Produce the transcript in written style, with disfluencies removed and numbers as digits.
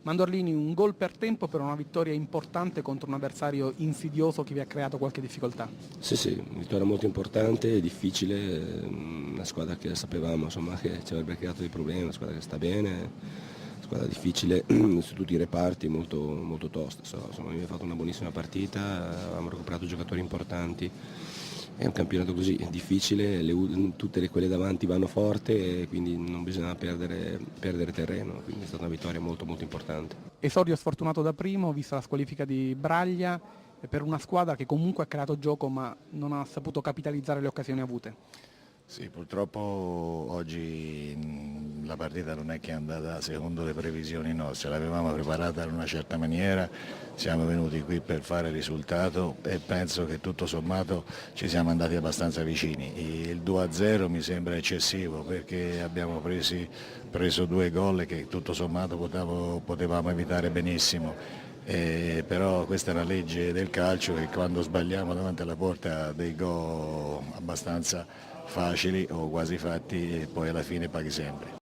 Mandorlini, un gol per tempo per una vittoria importante contro un avversario insidioso che vi ha creato qualche difficoltà. Sì, vittoria molto importante, difficile, una squadra che sapevamo insomma, che ci avrebbe creato dei problemi, una squadra che sta bene, una squadra difficile su tutti i reparti, molto tosta. Insomma, abbiamo fatto una buonissima partita, avevamo recuperato giocatori importanti. È un campionato così difficile, tutte quelle davanti vanno forte e quindi non bisogna perdere terreno, quindi è stata una vittoria molto importante. Esordio sfortunato da primo, vista la squalifica di Braglia, per una squadra che comunque ha creato gioco ma non ha saputo capitalizzare le occasioni avute. Sì, purtroppo oggi la partita non è che è andata secondo le previsioni nostre, l'avevamo preparata in una certa maniera, siamo venuti qui per fare risultato e penso che tutto sommato ci siamo andati abbastanza vicini. Il 2-0 mi sembra eccessivo perché abbiamo preso 2 gol che tutto sommato potevamo evitare benissimo. Però questa è la legge del calcio che quando sbagliamo davanti alla porta dei gol abbastanza facili o quasi fatti e poi alla fine paghi sempre.